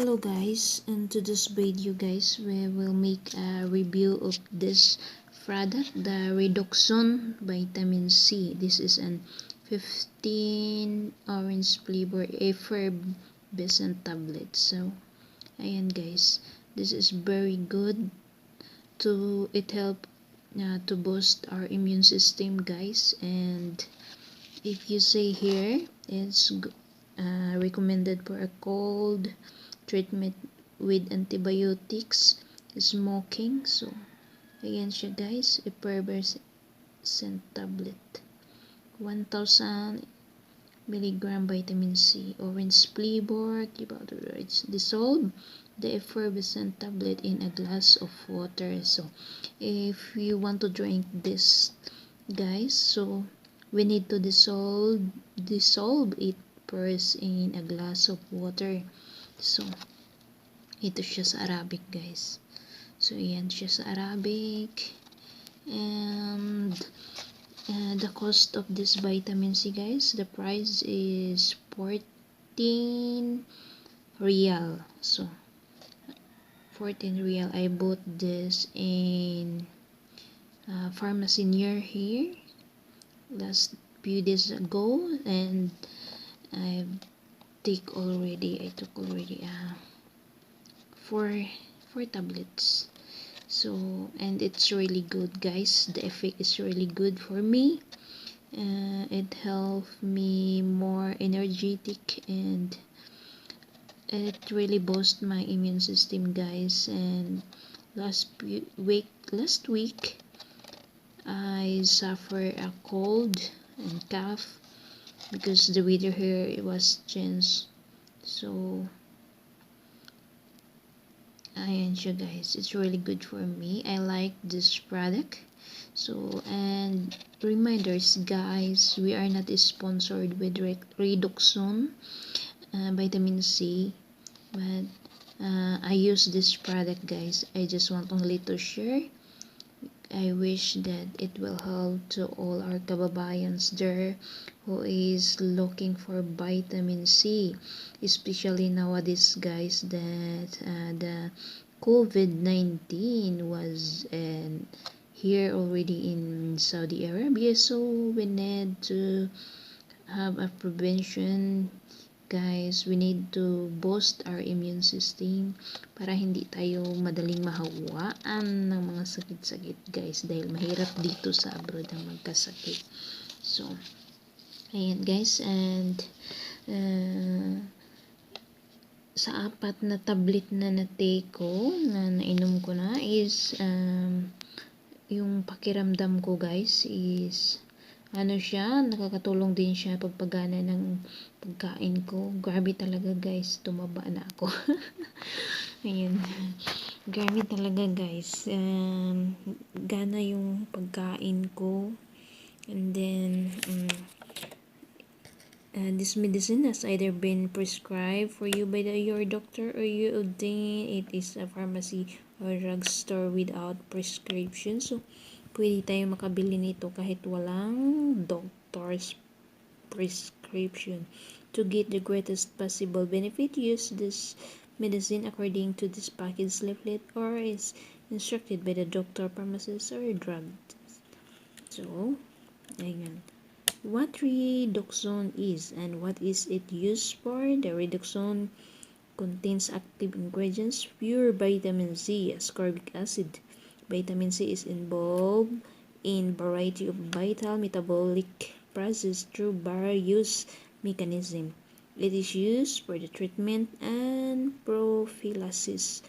Hello guys, in today's video guys we will make a review of this product, the Redoxon vitamin C. This is an 15 orange flavor effervescent tablet. So ayan guys, this is very good to help to boost our immune system guys. And if you say here, it's recommended for a cold treatment with antibiotics, smoking. So ayan siya guys, effervescent tablet, 1000 milligram vitamin C, orange flavor. Keep out the words. Dissolve the effervescent tablet in a glass of water. So if you want to drink this guys, so we need to dissolve it first in a glass of water. So ito siya sa Arabic guys. So ayan siya sa Arabic. And the cost of this vitamin C guys, the price is 14 Riyal. So 14 Riyal. I bought this in pharmacy near here last few days ago, and I took already four tablets. So, and it's really good guys, the effect is really good for me. It helped me more energetic, and it really boosts my immune system guys. And last week I suffer a cold and cough because the weather here it was changed. So ayan siya guys, it's really good for me. I like this product. So, and reminders guys, we are not sponsored with Redoxon vitamin C, but I use this product guys. I just want only to share. I wish that it will help to all our kababayans there who is looking for vitamin C, especially nowadays guys that the COVID-19 was here already in Saudi Arabia. So we need to have a prevention guys. We need to boost our immune system para hindi tayo madaling mahawaan ng mga sakit-sakit guys, dahil mahirap dito sa abroad ang magkasakit. So ayan guys, and sa 4 na tablet na na-take ko, na nainom ko na, is yung pakiramdam ko guys is siya, nakakatulong din siya pagpagana ng pagkain ko. Grabe talaga guys, tumaba na ako. Ayan. Grabe talaga guys. Gana yung pagkain ko. And then, this medicine has either been prescribed for you by your doctor, or you obtain it is a pharmacy or drugstore without prescription. So pwede tayo makabili nito kahit walang doctor's prescription. To get the greatest possible benefit, use this medicine according to this package leaflet or is instructed by the doctor, pharmacist, or drug. So, ayan. What Redoxon is and what is it used for? The Redoxon contains active ingredients, pure vitamin C, ascorbic acid. Vitamin C is involved in variety of vital metabolic processes through various mechanisms. It is used for the treatment and prophylaxis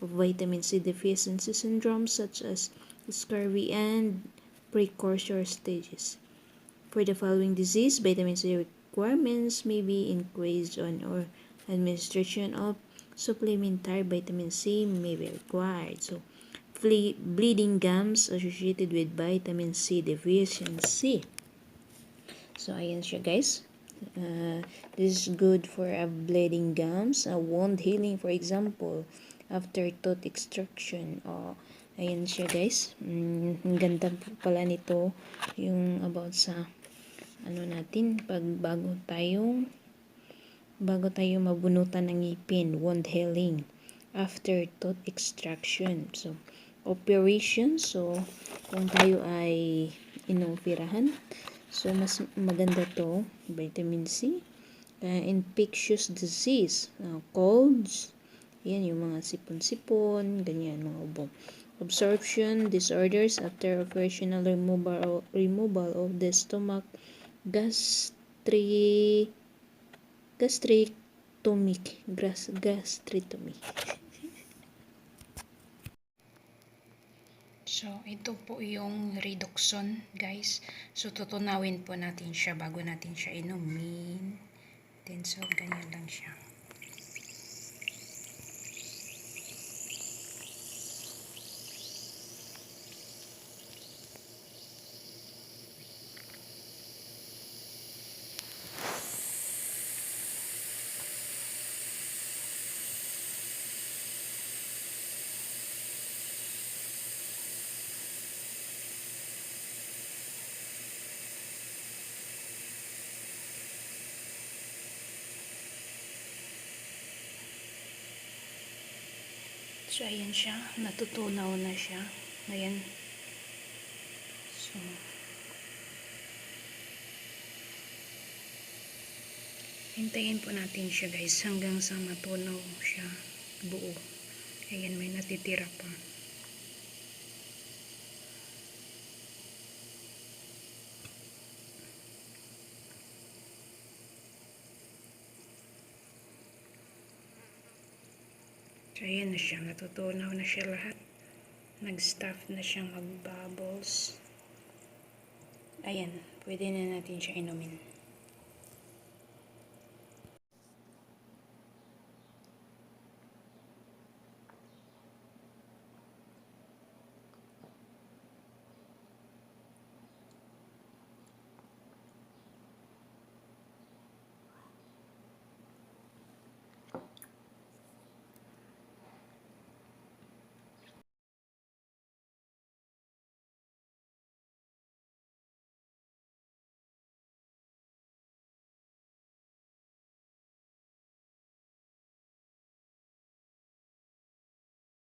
of vitamin C deficiency syndromes such as scurvy and precursor stages. For the following disease, vitamin C requirements may be increased on, or administration of supplementary vitamin C may be required. So, bleeding gums associated with vitamin C deficiency. So ayan siya guys. This is good for bleeding gums, wound healing, for example, after tooth extraction. Ayan siya guys. Ang ganda pala nito, yung about sa natin pag bago tayong bago tayo mabunutan ng ngipin, wound healing after tooth extraction. So, operation. So, kung tayo ay inoperahan, so mas maganda to, vitamin C, infectious disease, colds, yan yung mga sipon-sipon, ganyan, mga ubo. Absorption disorders after operational removal of the stomach, gastritomy. So, ito po yung Redoxon, guys. So, tutunawin po natin siya bago natin siya inumin. Then, so, ganyan lang siya. So, ayan siya. Natutunaw na siya. Ayan. So, hintayin po natin siya, guys, hanggang sa matunaw siya buo. Ayan, may natitira pa. So, ayan na siya. Natutunaw na siya lahat. Nag-stop na siyang mag-bubbles. Ayan, pwede na natin siya inumin.